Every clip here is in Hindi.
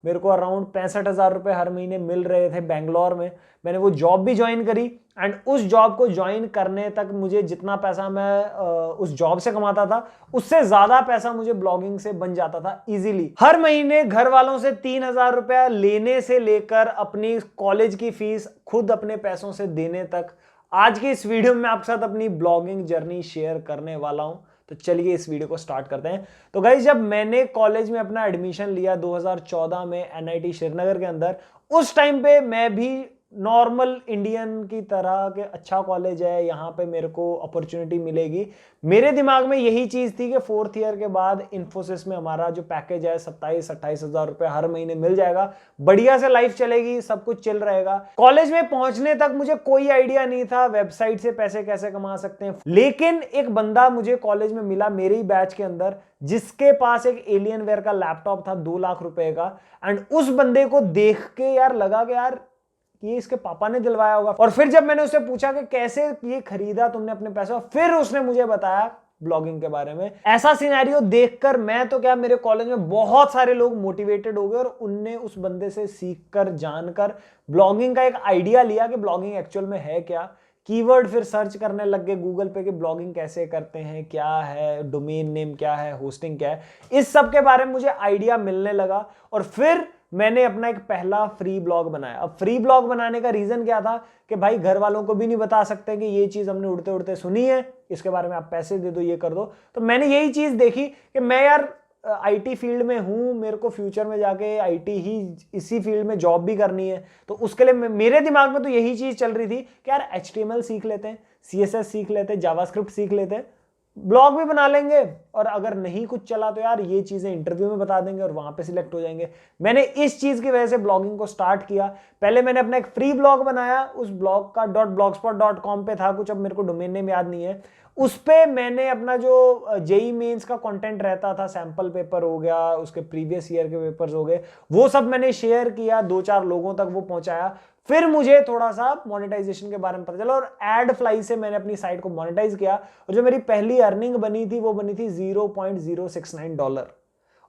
मेरे को अराउंड 65,000 रुपये हर महीने मिल रहे थे बेंगलोर में। मैंने वो जॉब भी ज्वाइन करी एंड उस जॉब को ज्वाइन करने तक मुझे जितना पैसा मैं उस जॉब से कमाता था उससे ज्यादा पैसा मुझे ब्लॉगिंग से बन जाता था इजीली। हर महीने घर वालों से 3,000 रुपया लेने से लेकर अपनी कॉलेज की फीस खुद अपने पैसों से देने तक आज की इस वीडियो में आपके साथ अपनी ब्लॉगिंग जर्नी शेयर करने वाला हूं। तो चलिए इस वीडियो को स्टार्ट करते हैं। तो गाइस, जब मैंने कॉलेज में अपना एडमिशन लिया 2014 में एनआईटी श्रीनगर के अंदर, उस टाइम पे मैं भी नॉर्मल इंडियन की तरह के अच्छा कॉलेज है, यहाँ पे मेरे को अपॉर्चुनिटी मिलेगी। मेरे दिमाग में यही चीज थी कि 4th ईयर के बाद इन्फोसिस में हमारा जो पैकेज है 27-28 हजार रुपए हर महीने मिल जाएगा, बढ़िया से लाइफ चलेगी, सब कुछ चल रहेगा। कॉलेज में पहुंचने तक मुझे कोई आइडिया नहीं था वेबसाइट से पैसे कैसे कमा सकते हैं, लेकिन एक बंदा मुझे कॉलेज में मिला मेरे ही बैच के अंदर जिसके पास एक एलियनवेयर का लैपटॉप था 2 लाख रुपए का। एंड उस बंदे को देख के यार लगा कि यार ये इसके पापा ने दिलवाया होगा। और फिर जब मैंने उससे पूछा कि कैसे ये खरीदा तुमने अपने पैसे, फिर उसने मुझे बताया ब्लॉगिंग के बारे में। ऐसा सिनेरियो देखकर मैं तो क्या, मेरे कॉलेज में बहुत सारे लोग मोटिवेटेड हो गए और उनने उस बंदे से सीखकर जानकर ब्लॉगिंग का एक आइडिया लिया कि ब्लॉगिंग एक्चुअल में है क्या। कीवर्ड फिर सर्च करने लग गए गूगल पे कि ब्लॉगिंग कैसे करते हैं, क्या है, डोमेन नेम क्या है, होस्टिंग क्या है, इस सब के बारे में मुझे आइडिया मिलने लगा। और फिर मैंने अपना एक पहला फ्री ब्लॉग बनाया। अब फ्री ब्लॉग बनाने का रीजन क्या था कि भाई घर वालों को भी नहीं बता सकते कि ये चीज हमने उड़ते उड़ते सुनी है, इसके बारे में आप पैसे दे दो, ये कर दो। तो मैंने यही चीज देखी कि मैं यार आईटी फील्ड में हूं, मेरे को फ्यूचर में जाके आईटी ही इसी फील्ड में जॉब भी करनी है, तो उसके लिए मेरे दिमाग में तो यही चीज चल रही थी कि यार HTML सीख लेते हैं, CSS सीख लेते हैं, जावास्क्रिप्ट सीख लेते हैं, ब्लॉग भी बना लेंगे, और अगर नहीं कुछ चला तो यार ये चीजें इंटरव्यू में बता देंगे और वहां पे सिलेक्ट हो जाएंगे। मैंने इस चीज की वजह से ब्लॉगिंग को स्टार्ट किया। पहले मैंने अपना एक फ्री ब्लॉग बनाया, उस ब्लॉग का .blogspot.com पे था कुछ, अब मेरे को डोमेन नेम याद नहीं है। उस पे मैंने अपना जो जेई मेंस का कंटेंट रहता था, सैंपल पेपर हो गया, उसके प्रीवियस ईयर के पेपर्स हो गए, वो सब मैंने शेयर किया, 2-4 लोगों तक वो पहुंचाया। फिर मुझे थोड़ा सा मोनेटाइजेशन के बारे में पता चला और एड फ्लाई से मैंने अपनी साइट को मोनेटाइज किया। और जो मेरी पहली अर्निंग बनी थी वो बनी थी $0.069।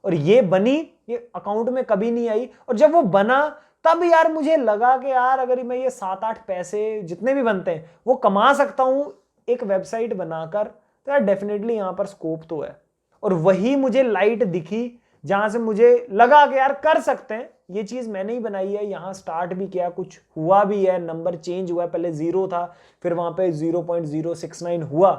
और ये बनी, ये अकाउंट में कभी नहीं आई। और जब वो बना तब यार मुझे लगा कि यार अगर मैं ये 7-8 पैसे जितने भी बनते हैं वो कमा सकता हूं एक वेबसाइट बनाकर, तो यार डेफिनेटली यहां पर स्कोप तो है। और वही मुझे लाइट दिखी जहां से मुझे लगा कि यार कर सकते हैं, ये चीज मैंने ही बनाई है, यहां स्टार्ट भी किया, कुछ हुआ भी है, नंबर चेंज हुआ है, पहले 0 था फिर वहां पे 0.069 हुआ।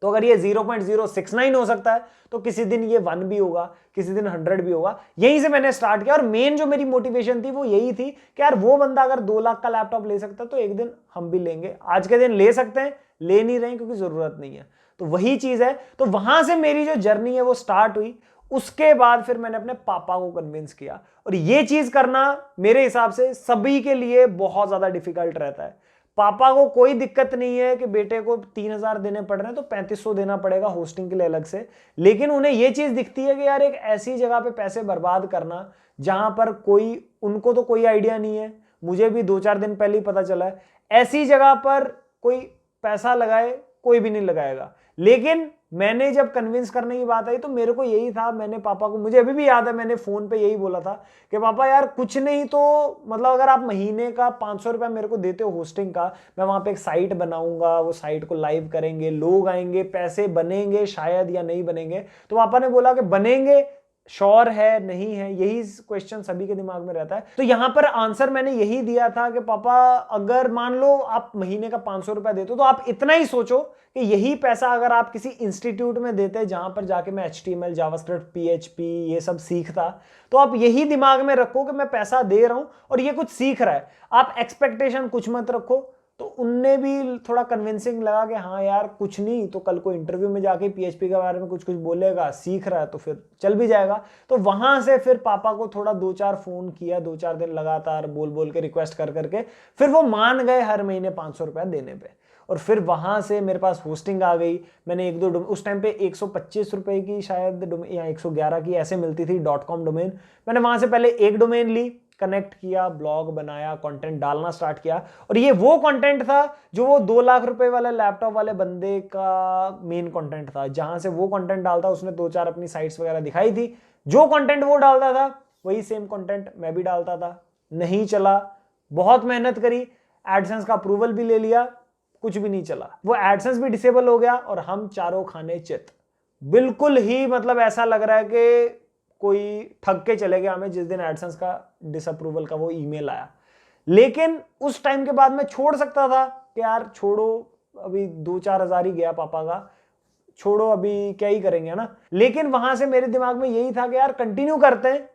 तो अगर ये 0.069 हो सकता है तो किसी दिन ये 1 भी होगा, किसी दिन 100 भी होगा। यहीं से मैंने स्टार्ट किया। और मेन जो मेरी मोटिवेशन थी वो यही थी कि यार वो बंदा अगर 2 लाख का लैपटॉप ले सकता है तो एक दिन हम भी लेंगे। आज के दिन ले सकते हैं, ले नहीं रहे क्योंकि जरूरत नहीं है, तो वही चीज है। तो वहां से मेरी जो जर्नी है वो स्टार्ट हुई। उसके बाद फिर मैंने अपने पापा को कन्विंस किया, और ये चीज करना मेरे हिसाब से सभी के लिए बहुत ज्यादा डिफिकल्ट रहता है। पापा को कोई दिक्कत नहीं है कि बेटे को 3,000 देने पड़ रहे हैं तो 3500 देना पड़ेगा होस्टिंग के लिए अलग से, लेकिन उन्हें यह चीज दिखती है कि यार एक ऐसी जगह पे पैसे बर्बाद करना जहां पर कोई, उनको तो कोई आइडिया नहीं है, मुझे भी 2-4 दिन पहले ही पता चला है, ऐसी जगह पर कोई पैसा लगाए कोई भी नहीं लगाएगा। लेकिन मैंने जब कन्विंस करने की बात आई तो मेरे को यही था, मैंने पापा को, मुझे अभी भी याद है, मैंने फोन पे यही बोला था कि पापा यार कुछ नहीं तो मतलब अगर आप महीने का 500 रुपया मेरे को देते हो होस्टिंग का, मैं वहां पे एक साइट बनाऊंगा, वो साइट को लाइव करेंगे, लोग आएंगे, पैसे बनेंगे शायद या नहीं बनेंगे। तो पापा ने बोला कि बनेंगे, श्योर है नहीं है, यही क्वेश्चन सभी के दिमाग में रहता है। तो यहां पर आंसर मैंने यही दिया था कि पापा अगर मान लो आप महीने का 500 रुपया देते हो तो आप इतना ही सोचो कि यही पैसा अगर आप किसी इंस्टीट्यूट में देते जहां पर जाके मैं HTML, जावास्क्रिप्ट, PHP ये सब सीखता, तो आप यही दिमाग में रखो कि मैं पैसा दे रहा हूं और ये कुछ सीख रहा है, आप एक्सपेक्टेशन कुछ मत रखो। तो उनने भी थोड़ा कन्विंसिंग लगा कि हाँ यार कुछ नहीं तो कल को इंटरव्यू में जाके PHP के बारे में कुछ कुछ बोलेगा, सीख रहा है तो फिर चल भी जाएगा। तो वहां से फिर पापा को थोड़ा 2-4 फोन किया, 2-4 दिन लगातार बोल बोल के, रिक्वेस्ट कर करके, फिर वो मान गए हर महीने 500 रुपया देने पे। और फिर वहां से मेरे पास होस्टिंग आ गई। मैंने 1-2 उस टाइम पे 125 रुपए की शायद या 111 की ऐसे मिलती थी .com डोमेन। मैंने वहां से पहले एक डोमेन ली, कनेक्ट किया, ब्लॉग बनाया, कंटेंट डालना स्टार्ट किया। और ये वो कंटेंट था जो वो 2 लाख रुपए वाले लैपटॉप वाले बंदे का मेन कंटेंट था। जहां से वो कंटेंट डालता उसने 2-4 अपनी साइट्स वगैरह दिखाई थी, जो कंटेंट वो डालता था वही सेम कंटेंट मैं भी डालता था, नहीं चला। बहुत मेहनत करी, एडसेंस का अप्रूवल भी ले लिया, कुछ भी नहीं चला। वो एडसेंस भी डिसेबल हो गया और हम चारों खाने चित। बिल्कुल ही मतलब ऐसा लग रहा है कि कोई ठग के चले गया हमें जिस दिन एडसेंस का डिसअप्रूवल का वो ईमेल आया। लेकिन उस टाइम के बाद मैं छोड़ सकता था कि यार छोड़ो, अभी 2-4 हज़ार ही गया पापा का, छोड़ो अभी क्या ही करेंगे, है ना। लेकिन वहां से मेरे दिमाग में यही था कि यार कंटिन्यू करते हैं,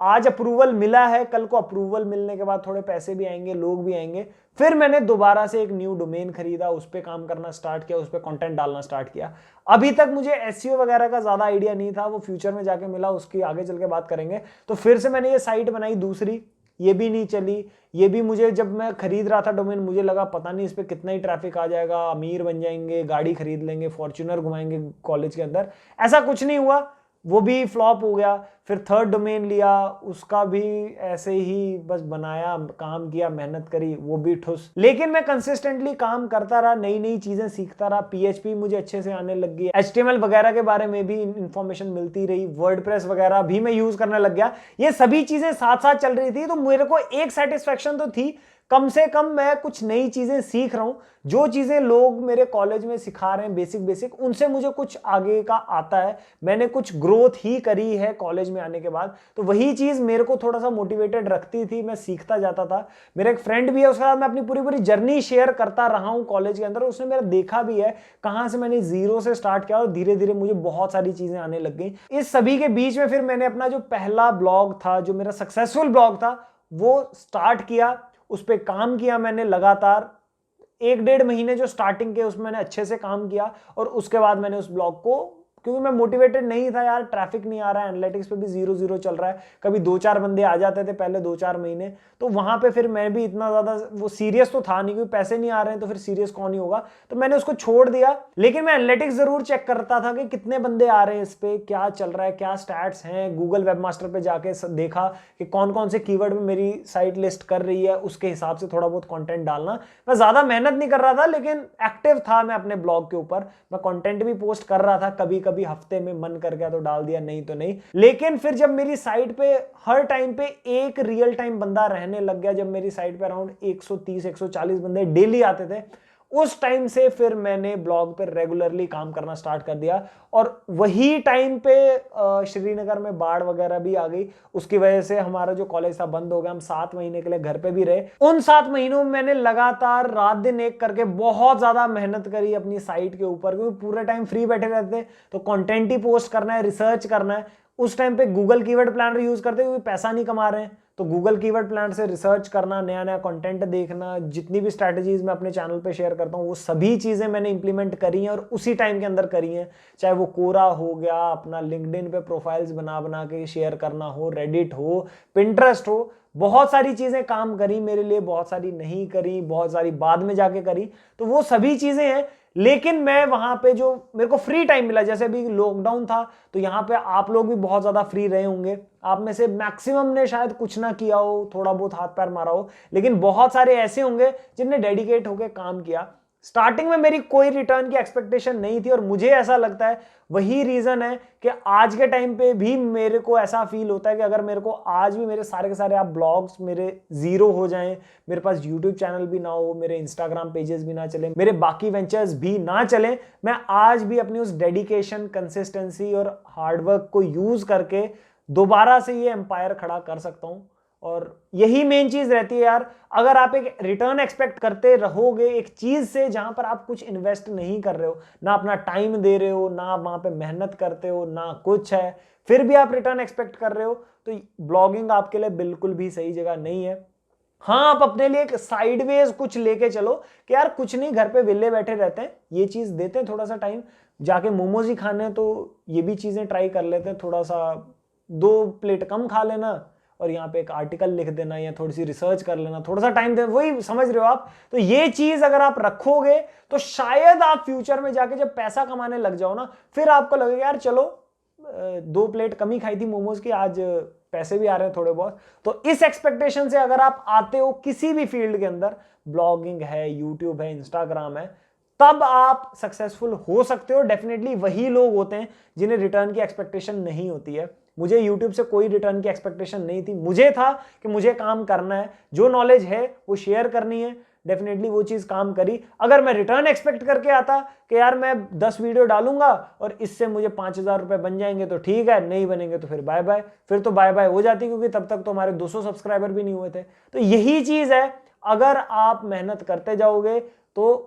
आज अप्रूवल मिला है, कल को अप्रूवल मिलने के बाद थोड़े पैसे भी आएंगे, लोग भी आएंगे। फिर मैंने दोबारा से एक न्यू डोमेन खरीदा, उस पर काम करना स्टार्ट किया, उस पर कंटेंट डालना स्टार्ट किया। अभी तक मुझे एसईओ वगैरह का ज्यादा आइडिया नहीं था, वो फ्यूचर में जाके मिला, उसकी आगे चल के बात करेंगे। तो फिर से मैंने ये साइट बनाई दूसरी, ये भी नहीं चली। ये भी मुझे, जब मैं खरीद रहा था डोमेन, मुझे लगा पता नहीं इस पर कितना ही ट्रैफिक आ जाएगा, अमीर बन जाएंगे, गाड़ी खरीद लेंगे, फॉर्च्यूनर घुमाएंगे कॉलेज के अंदर। ऐसा कुछ नहीं हुआ, वो भी फ्लॉप हो गया। फिर थर्ड डोमेन लिया, उसका भी ऐसे ही बस बनाया, काम किया, मेहनत करी, वो भी ठुस। लेकिन मैं कंसिस्टेंटली काम करता रहा, नई नई चीजें सीखता रहा। पीएचपी मुझे अच्छे से आने लग गई, एचटीएमएल वगैरह के बारे में भी इंफॉर्मेशन मिलती रही, वर्डप्रेस वगैरह भी मैं यूज करने लग गया। ये सभी चीजें साथ साथ चल रही थी, तो मेरे को एक सेटिस्फेक्शन तो थी, कम से कम मैं कुछ नई चीजें सीख रहा हूं। जो चीजें लोग मेरे कॉलेज में सिखा रहे हैं बेसिक बेसिक, उनसे मुझे कुछ आगे का आता है, मैंने कुछ ग्रोथ ही करी है कॉलेज में आने के बाद। तो वही चीज मेरे को थोड़ा सा मोटिवेटेड रखती थी, मैं सीखता जाता था। मेरा एक फ्रेंड भी है, उसके साथ मैं अपनी पूरी पूरी जर्नी शेयर करता रहा हूं कॉलेज के अंदर। उसने मेरा देखा भी है कहां से मैंने जीरो से स्टार्ट किया और धीरे धीरे मुझे बहुत सारी चीजें आने लग गई। इस सभी के बीच में फिर मैंने अपना जो पहला ब्लॉग था, जो मेरा सक्सेसफुल ब्लॉग था, वो स्टार्ट किया। उस पर काम किया मैंने लगातार 1-1.5 महीने जो स्टार्टिंग के, उसमें मैंने अच्छे से काम किया। और उसके बाद मैंने उस ब्लॉग को, क्योंकि मैं मोटिवेटेड नहीं था यार, ट्रैफिक नहीं आ रहा है, एनालिटिक्स पे भी 0-0 चल रहा है, कभी 2-4 बंदे आ जाते थे पहले 2-4 महीने। तो वहां पे फिर मैं भी इतना ज्यादा वो सीरियस तो था नहीं, क्योंकि पैसे नहीं आ रहे हैं तो फिर सीरियस कौन ही होगा, तो मैंने उसको छोड़ दिया। लेकिन मैं एनालिटिक्स जरूर चेक करता था कि कितने बंदे आ रहे हैं इस पे, क्या चल रहा है, क्या स्टैट्स हैं। गूगल वेबमास्टर पे जाके देखा कि कौन कौन से कीवर्ड में मेरी साइट लिस्ट कर रही है, उसके हिसाब से थोड़ा बहुत कंटेंट डालना। मैं ज्यादा मेहनत नहीं कर रहा था, लेकिन एक्टिव था मैं अपने ब्लॉग के ऊपर। मैं कंटेंट भी पोस्ट कर रहा था, कभी कभी हफ्ते में मन कर गया तो डाल दिया, नहीं तो नहीं। लेकिन फिर जब मेरी साइट पे हर टाइम पे एक रियल टाइम बंदा रहने लग गया, जब मेरी साइट पे अराउंड 130-140 बंदे डेली आते थे, उस टाइम से फिर मैंने ब्लॉग पे रेगुलरली काम करना स्टार्ट कर दिया। और वही टाइम पे श्रीनगर में बाढ़ वगैरह भी आ गई, उसकी वजह से हमारा जो कॉलेज था बंद हो गया। हम 7 महीने के लिए घर पे भी रहे। उन 7 महीनों में मैंने लगातार रात दिन एक करके बहुत ज्यादा मेहनत करी अपनी साइट के ऊपर, क्योंकि पूरे टाइम फ्री बैठे रहते तो कंटेंट ही पोस्ट करना है, रिसर्च करना है। उस टाइम पे गूगल कीवर्ड प्लानर यूज करते, क्योंकि पैसा नहीं कमा रहे हैं, तो गूगल कीवर्ड प्लानर से रिसर्च करना, नया नया कंटेंट देखना, जितनी भी स्ट्रैटेजीज मैं अपने चैनल पे शेयर करता हूँ, वो सभी चीजें मैंने इंप्लीमेंट करी हैं और उसी टाइम के अंदर करी हैं। चाहे वो कोरा हो गया, अपना लिंक्डइन पे प्रोफाइल्स बना बना के शेयर करना हो, रेडिट हो, पिंटरेस्ट हो, बहुत सारी चीजें काम करी मेरे लिए, बहुत सारी नहीं करी, बहुत सारी बाद में जाके करी। तो वो सभी चीजें हैं। लेकिन मैं वहां पे जो मेरे को फ्री टाइम मिला, जैसे अभी लॉकडाउन था, तो यहाँ पे आप लोग भी बहुत ज्यादा फ्री रहे होंगे, आप में से मैक्सिमम ने शायद कुछ ना किया हो, थोड़ा बहुत हाथ पैर मारा हो, लेकिन बहुत सारे ऐसे होंगे जिनने डेडिकेट होकर काम किया। स्टार्टिंग में मेरी कोई रिटर्न की एक्सपेक्टेशन नहीं थी, और मुझे ऐसा लगता है वही रीजन है कि आज के टाइम पे भी मेरे को ऐसा फील होता है कि अगर मेरे को आज भी मेरे सारे के सारे आप ब्लॉग्स मेरे जीरो हो जाएं, मेरे पास यूट्यूब चैनल भी ना हो, मेरे इंस्टाग्राम पेजेस भी ना चले, मेरे बाकी वेंचर्स भी ना चले, मैं आज भी अपनी उस डेडिकेशन, कंसिस्टेंसी और हार्डवर्क को यूज करके दोबारा से ये एम्पायर खड़ा कर सकता हूं। और यही मेन चीज रहती है यार, अगर आप एक रिटर्न एक्सपेक्ट करते रहोगे एक चीज से जहां पर आप कुछ इन्वेस्ट नहीं कर रहे हो, ना अपना टाइम दे रहे हो, ना आप वहां पे मेहनत करते हो, ना कुछ है, फिर भी आप रिटर्न एक्सपेक्ट कर रहे हो, तो ब्लॉगिंग आपके लिए बिल्कुल भी सही जगह नहीं है। हाँ, आप अपने लिए एक साइडवेज कुछ लेके चलो कि यार कुछ नहीं, घर पे विले बैठे रहते हैं, ये चीज देते हैं थोड़ा सा टाइम, जाके मोमोज ही खाने तो ये भी चीजें ट्राई कर लेते हैं, थोड़ा सा 2 प्लेट कम खा लेना और यहाँ पे एक आर्टिकल लिख देना या थोड़ी सी रिसर्च कर लेना, थोड़ा सा टाइम दे, वही समझ रहे हो आप। तो ये चीज अगर आप रखोगे तो शायद आप फ्यूचर में जाके जब पैसा कमाने लग जाओ ना, फिर आपको लगेगा यार चलो 2 प्लेट कम ही खाई थी मोमोज की, आज पैसे भी आ रहे हैं थोड़े बहुत। तो इस एक्सपेक्टेशन से अगर आप आते हो किसी भी फील्ड के अंदर, ब्लॉगिंग है, यूट्यूब है, इंस्टाग्राम है, तब आप सक्सेसफुल हो सकते हो। डेफिनेटली वही लोग होते हैं जिन्हें रिटर्न की एक्सपेक्टेशन नहीं होती है। मुझे यूट्यूब से कोई रिटर्न की एक्सपेक्टेशन नहीं थी। मुझे था कि मुझे काम करना है, जो नॉलेज है वो शेयर करनी है। डेफिनेटली वो चीज काम करी। अगर मैं रिटर्न एक्सपेक्ट करके आता कि यार मैं 10 वीडियो डालूंगा और इससे मुझे 5,000 रुपए बन जाएंगे तो ठीक है, नहीं बनेंगे तो फिर बाय बाय, फिर तो बाय बाय हो जाती, क्योंकि तब तक तो हमारे 200 सब्सक्राइबर भी नहीं हुए थे। तो यही चीज है, अगर आप मेहनत करते जाओगे तो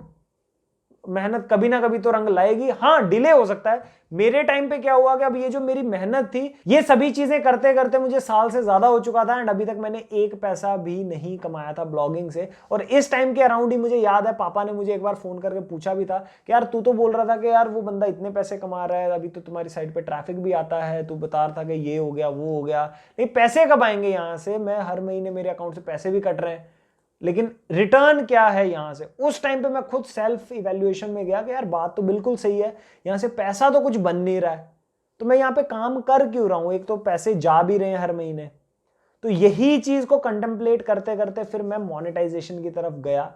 मेहनत कभी ना कभी तो रंग लाएगी। हाँ, डिले हो सकता है। मेरे टाइम पे क्या हुआ कि अब ये जो मेरी मेहनत थी, ये सभी चीजें करते करते मुझे साल से ज्यादा हो चुका था, एंड अभी तक मैंने एक पैसा भी नहीं कमाया था ब्लॉगिंग से। और इस टाइम के अराउंड ही मुझे याद है, पापा ने मुझे एक बार फोन करके पूछा भी था कि यार तू तो बोल रहा था कि यार वो बंदा इतने पैसे कमा रहा है, अभी तो तुम्हारी साइड पे ट्रैफिक भी आता है, तू बता रहा था कि ये हो गया वो हो गया, नहीं पैसे कब आएंगे यहाँ से? मैं हर महीने मेरे अकाउंट से पैसे भी कट रहे हैं, लेकिन रिटर्न क्या है यहां से? उस टाइम पे मैं खुद सेल्फ इवैल्यूएशन में गया कि यार बात तो बिल्कुल सही है, यहां से पैसा तो कुछ बन नहीं रहा है, तो मैं यहां पे काम कर क्यों रहा हूं? एक तो पैसे जा भी रहे हैं हर महीने। तो यही चीज को कंटेम्पलेट करते करते फिर मैं मोनेटाइजेशन की तरफ गया।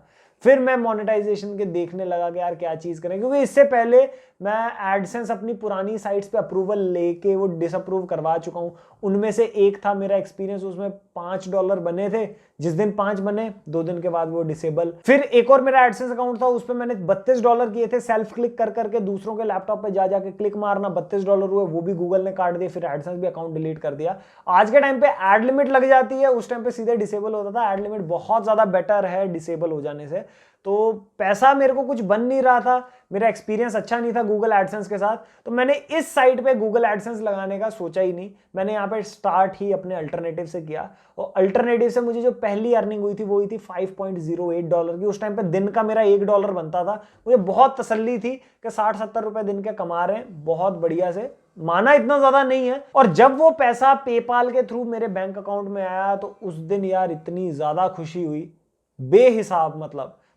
फिर मैं मोनेटाइजेशन के देखने लगा कि यार क्या चीज करें, क्योंकि इससे पहले मैं एडसेंस अपनी पुरानी साइट्स पे अप्रूवल लेके वो डिसअप्रूव करवा चुका हूं। उनमें से एक था मेरा एक्सपीरियंस, उसमें $5 बने थे। जिस दिन 5 बने 2 दिन के बाद वो डिसेबल। फिर एक और मेरा एडसेंस अकाउंट था, उस पर मैंने $32 किए थे, सेल्फ क्लिक कर करके दूसरों के लैपटॉप पे जा जाके क्लिक मारना, $32 हुए, वो भी गूगल ने काट दिए। फिर एडसेंस भी अकाउंट डिलीट कर दिया। आज के टाइम पे एड लिमिट लग जाती है, उस टाइम पे सीधे डिसेबल होता था। एड लिमिट बहुत ज्यादा बेटर है डिसेबल हो जाने से। तो पैसा मेरे को कुछ बन नहीं रहा था, मेरा एक्सपीरियंस अच्छा नहीं था गूगल एडसेंस के साथ, तो मैंने इस साइट पे गूगल एडसेंस लगाने का सोचा ही नहीं। मैंने यहाँ पे स्टार्ट ही अपने अल्टरनेटिव से किया, और अल्टरनेटिव से मुझे जो पहली अर्निंग हुई थी वो हुई थी $5.08 की। उस टाइम पे दिन का मेरा $1 बनता था। मुझे बहुत तसल्ली थी कि 60-70 रुपए दिन के कमा रहे हैं, बहुत बढ़िया से। माना इतना ज्यादा नहीं है। और जब वो पैसा पेपाल के थ्रू मेरे बैंक अकाउंट में आया तो उस दिन यार इतनी ज्यादा खुशी हुई, बेहिसाब।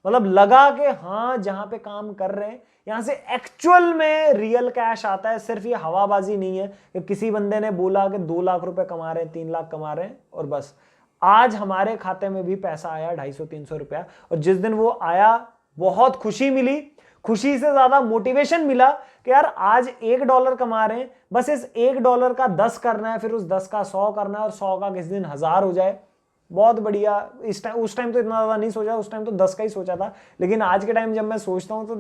मतलब लगा कि हाँ, जहां पे काम कर रहे हैं यहां से एक्चुअल में रियल कैश आता है। सिर्फ ये हवाबाजी नहीं है कि किसी बंदे ने बोला कि 2 लाख रुपए कमा रहे हैं, 3 लाख कमा रहे हैं और बस। आज हमारे खाते में भी पैसा आया 250-300 रुपया, और जिस दिन वो आया बहुत खुशी मिली। खुशी से ज्यादा मोटिवेशन मिला कि यार आज $1 कमा रहे हैं, बस इस $1 का 10 करना है, फिर उस 10 का 100 करना है, और 100 का किसी दिन 1000 हो जाए, बहुत बढ़िया। उस टाइम तो इतना ज्यादा नहीं सोचा, उस टाइम तो 10 का ही सोचा था। लेकिन आज के टाइम जब मैं सोचता हूं तो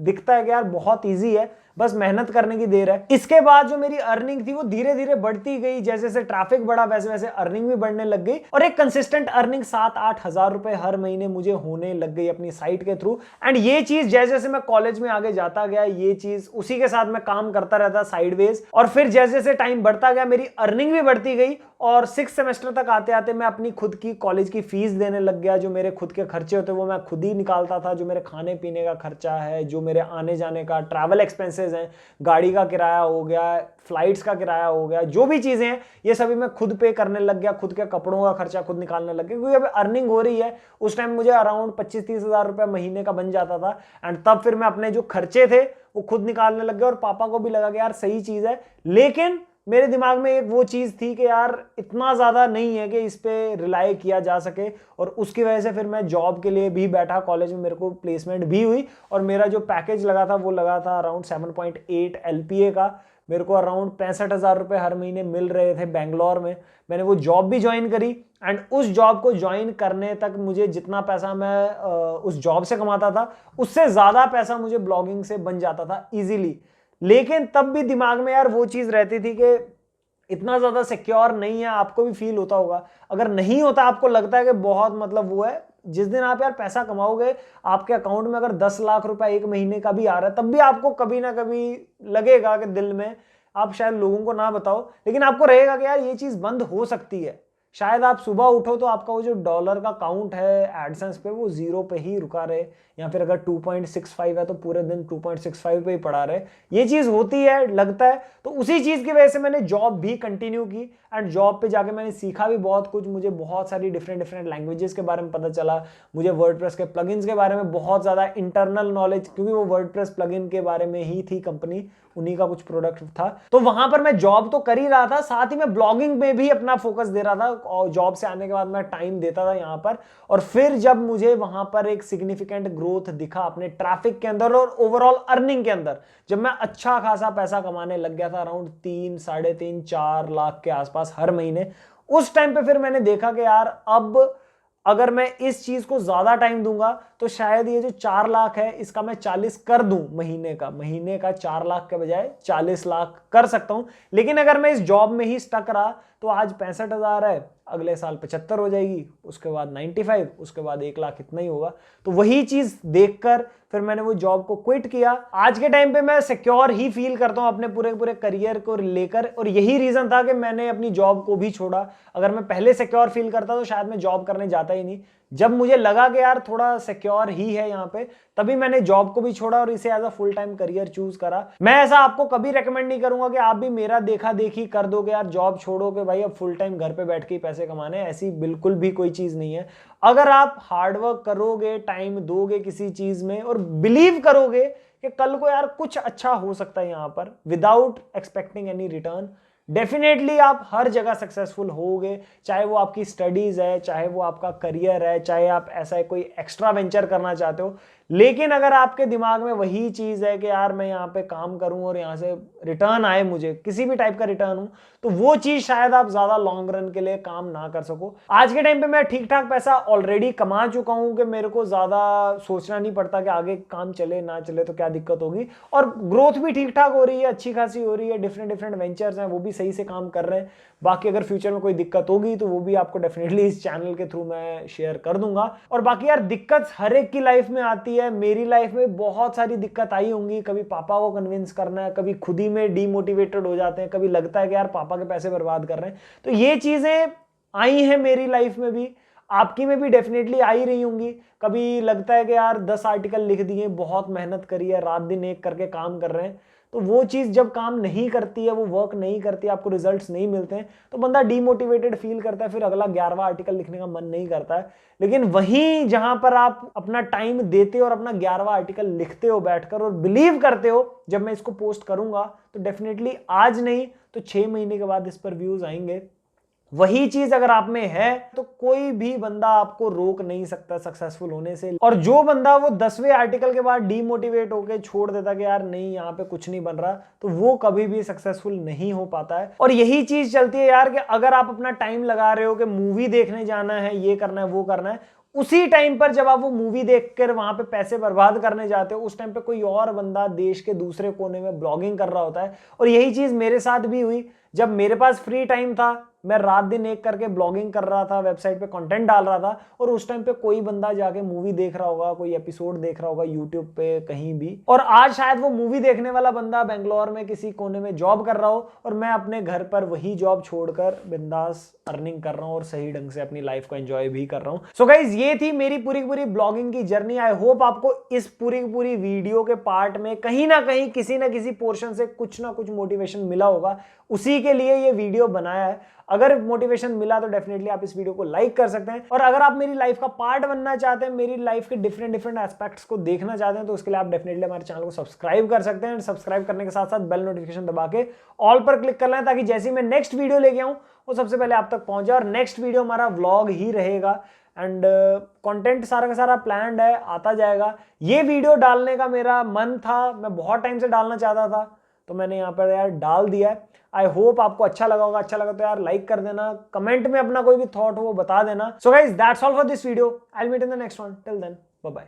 दिखता है कि यार बहुत इजी है, बस मेहनत करने की देर है। इसके बाद जो मेरी अर्निंग थी वो धीरे धीरे बढ़ती गई। जैसे जैसे ट्रैफिक बढ़ा वैसे वैसे अर्निंग भी बढ़ने लग गई, और एक कंसिस्टेंट अर्निंग 7-8 हजार रुपए हर महीने मुझे होने लग गई अपनी साइट के थ्रू। एंड ये चीज जैसे जैसे मैं कॉलेज में आगे जाता गया, ये चीज उसी के साथ मैं काम करता रहता साइडवेज। और फिर जैसे जैसे टाइम बढ़ता गया मेरी अर्निंग भी बढ़ती गई, और 6 सेमेस्टर तक आते आते मैं अपनी खुद की कॉलेज की फीस देने लग गया। जो मेरे खुद के खर्चे होते वो मैं खुद ही निकालता था। जो मेरे खाने पीने का खर्चा है, जो मेरे आने जाने का ट्रैवल एक्सपेंसेस हैं, गाड़ी का किराया हो गया, फ्लाइट्स का किराया हो गया, जो भी चीजें हैं ये सभी मैं खुद पे करने लग गया। खुद के कपड़ों का खर्चा खुद निकालने लग गया, क्योंकि अब अर्निंग हो रही है। उस टाइम मुझे अराउंड 25-30 हजार रुपए महीने का बन जाता था। एंड तब फिर मैं अपने जो खर्चे थे वो खुद निकालने लग गया, और पापा को भी लगा कि यार सही चीज है। लेकिन मेरे दिमाग में एक वो चीज थी कि यार इतना ज्यादा नहीं है कि इस पे रिलाई किया जा सके, और उसकी वजह से फिर मैं जॉब के लिए भी बैठा। कॉलेज में मेरे को प्लेसमेंट भी हुई, और मेरा जो पैकेज लगा था वो लगा था अराउंड 7.8 LPA का। मेरे को अराउंड 65,000 रुपए हर महीने मिल रहे थे बेंगलोर में। मैंने वो जॉब भी ज्वाइन करी, एंड उस जॉब को ज्वाइन करने तक मुझे जितना पैसा मैं उस जॉब से कमाता था उससे ज्यादा पैसा मुझे ब्लॉगिंग से बन जाता था इजीली। लेकिन तब भी दिमाग में यार वो चीज रहती थी कि इतना ज्यादा सिक्योर नहीं है। आपको भी फील होता होगा, अगर नहीं होता आपको लगता है कि बहुत वो है। जिस दिन आप यार पैसा कमाओगे, आपके अकाउंट में अगर 10 लाख रुपए एक महीने का भी आ रहा है, तब भी आपको कभी ना कभी लगेगा कि दिल में, आप शायद लोगों को ना बताओ लेकिन आपको रहेगा कि यार ये चीज बंद हो सकती है। शायद आप सुबह उठो तो आपका वो जो डॉलर का काउंट है एडसेंस पे वो 0 पे ही रुका रहे, या फिर अगर 2.65 है तो पूरे दिन 2.65 पे ही पड़ा रहे। ये चीज होती है, लगता है। तो उसी चीज की वजह से मैंने जॉब भी कंटिन्यू की। एंड जॉब पे जाके मैंने सीखा भी बहुत कुछ, मुझे बहुत सारी डिफरेंट लैंग्वेजेस के बारे में पता चला, मुझे वर्डप्रेस के प्लगइन्स के बारे में बहुत ज़्यादा इंटरनल नॉलेज, क्योंकि वो वर्डप्रेस प्लगइन के बारे में ही थी कंपनी, उन्हीं का कुछ प्रोडक्ट था। तो वहां पर मैं जॉब तो कर ही रहा था, साथ ही मैं ब्लॉगिंग में भी अपना फोकस दे रहा था, और जॉब से आने के बाद मैं टाइम देता था यहाँ पर। और फिर जब मुझे वहां पर एक सिग्निफिकेंट ग्रोथ दिखा अपने ट्रैफिक के अंदर और ओवरऑल अर्निंग के अंदर, जब मैं अच्छा खासा पैसा कमाने लग गया था, अराउंड 3, 3.5, 4 लाख के आसपास हर महीने, उस टाइम पे फिर मैंने देखा कि यार अब अगर मैं इस चीज को ज्यादा टाइम दूंगा तो शायद ये जो 4 लाख है इसका मैं 40 कर दूं, महीने का 4 लाख के बजाय 40 लाख कर सकता हूं। लेकिन अगर मैं इस जॉब में ही स्टक रहा तो आज 65,000 है, अगले साल 75 हो जाएगी, उसके बाद 95, उसके बाद 1 लाख, इतना ही होगा। तो वही चीज देखकर फिर मैंने वो जॉब को क्विट किया। आज के टाइम पे मैं सिक्योर ही फील करता हूं अपने पूरे करियर को लेकर, और यही रीजन था कि मैंने अपनी जॉब को भी छोड़ा। अगर मैं पहले सिक्योर फील करता तो शायद मैं जॉब करने जाता ही नहीं। जब मुझे लगा कि यार थोड़ा सिक्योर ही है यहाँ पे, तभी मैंने जॉब को भी छोड़ा और इसे as a full time career choose करा। मैं ऐसा आपको कभी रेकमेंड नहीं करूंगा कि आप भी मेरा देखा देखी कर दोगे, यार जॉब छोड़ो के भाई अब फुल टाइम घर पे बैठ के ही पैसे कमाने, ऐसी बिल्कुल भी कोई चीज नहीं है। अगर आप हार्डवर्क करोगे, टाइम दोगे किसी चीज में और बिलीव करोगे कि कल को यार कुछ अच्छा हो सकता है यहाँ पर, without expecting any return, definitely आप हर जगह सक्सेसफुल होगे। चाहे वो आपकी स्टडीज है, चाहे वो आपका करियर है, चाहे आप ऐसा कोई एक्स्ट्रा वेंचर करना चाहते हो। लेकिन अगर आपके दिमाग में वही चीज है कि यार मैं यहाँ पे काम करूं और यहाँ से रिटर्न आए, मुझे किसी भी टाइप का रिटर्न हो, तो वो चीज शायद आप ज्यादा लॉन्ग रन के लिए काम ना कर सको। आज के टाइम पे मैं ठीक ठाक पैसा ऑलरेडी कमा चुका हूं कि मेरे को ज्यादा सोचना नहीं पड़ता कि आगे काम चले ना चले तो क्या दिक्कत होगी, और ग्रोथ भी ठीक ठाक हो रही है, अच्छी खासी हो रही है, डिफरेंट वेंचर्स हैं वो भी सही से काम कर रहे हैं। बाकी अगर फ्यूचर में कोई दिक्कत होगी तो वो भी आपको डेफिनेटली इस चैनल के थ्रू मैं शेयर कर दूंगा। और बाकी यार दिक्कत हर एक की लाइफ में आती है, मेरी लाइफ में बहुत सारी दिक्कत आई होंगी, कभी पापा को कन्विंस करना है, कभी खुद ही में डीमोटिवेटेड हो जाते हैं, कभी लगता है कि यार पापा के पैसे बर्बाद कर रहे हैं। तो ये चीजें आई हैं मेरी लाइफ में भी, आपकी में भी डेफिनेटली आई रही होंगी। कभी लगता है कि यार 10 आर्टिकल लिख दिए, बहुत मेहनत करी है, रात दिन एक करके काम कर रहे हैं, तो वो चीज जब काम नहीं करती है, वो वर्क नहीं करती है, आपको रिजल्ट्स नहीं मिलते हैं, तो बंदा डीमोटिवेटेड फील करता है, फिर अगला 11वां आर्टिकल लिखने का मन नहीं करता है। लेकिन वहीं जहां पर आप अपना टाइम देते हो और अपना 11वां आर्टिकल लिखते हो बैठकर और बिलीव करते हो जब मैं इसको पोस्ट करूंगा तो डेफिनेटली आज नहीं तो 6 महीने के बाद इस पर व्यूज आएंगे। वही चीज अगर आप में है तो कोई भी बंदा आपको रोक नहीं सकता सक्सेसफुल होने से। और जो बंदा वो 10वें आर्टिकल के बाद डीमोटिवेट होकर छोड़ देता कि यार नहीं यहाँ पे कुछ नहीं बन रहा, तो वो कभी भी सक्सेसफुल नहीं हो पाता है। और यही चीज चलती है यार कि अगर आप अपना टाइम लगा रहे हो कि मूवी देखने जाना है, ये करना है, वो करना है, उसी टाइम पर जब आप वो मूवी देखकर वहां पे पैसे बर्बाद करने जाते हो, उस टाइम पे कोई और बंदा देश के दूसरे कोने में ब्लॉगिंग कर रहा होता है। और यही चीज मेरे साथ भी हुई। जब मेरे पास फ्री टाइम था, मैं रात दिन एक करके ब्लॉगिंग कर रहा था, वेबसाइट पे कंटेंट डाल रहा था, और उस टाइम पे कोई बंदा जाके मूवी देख रहा होगा, कोई एपिसोड देख रहा होगा यूट्यूब पे कहीं भी, और आज शायद वो मूवी देखने वाला बंदा बेंगलोर में किसी कोने में जॉब कर रहा हो और मैं अपने घर पर वही जॉब छोड़कर बिंदास अर्निंग कर रहा हूं और सही ढंग से अपनी लाइफ को एंजॉय भी कर रहा हूं। सो गाइस, ये थी मेरी पूरी ब्लॉगिंग की जर्नी। आई होप आपको इस पूरी वीडियो के पार्ट में कहीं ना कहीं किसी ना किसी पोर्शन से कुछ ना कुछ मोटिवेशन मिला होगा, उसी के लिए ये वीडियो बनाया है। अगर मोटिवेशन मिला तो डेफिनेटली आप इस वीडियो को लाइक कर सकते हैं, और अगर आप मेरी लाइफ का पार्ट बनना चाहते हैं, मेरी लाइफ के डिफरेंट एस्पेक्ट्स को देखना चाहते हैं, तो उसके लिए आप डेफिनेटली हमारे चैनल को सब्सक्राइब कर सकते हैं। सब्सक्राइब करने के साथ साथ बेल नोटिफिकेशन दबा के ऑल पर क्लिक कर लें, ताकि जैसे मैं नेक्स्ट वीडियो लेके आऊं वो सबसे पहले आप तक पहुंचे। और नेक्स्ट वीडियो हमारा व्लॉग ही रहेगा, एंड कंटेंट सारा का सारा प्लान्ड है, आता जाएगा। ये वीडियो डालने का मेरा मन था, मैं बहुत टाइम से डालना चाहता था, तो मैंने यहाँ पर यार डाल दिया है। आई होप आपको अच्छा लगा होगा। अच्छा लगा तो यार लाइक कर देना, कमेंट में अपना कोई भी थॉट हो वो बता देना। So guys, that's all for this video. I will meet in the next one. Till then, bye bye.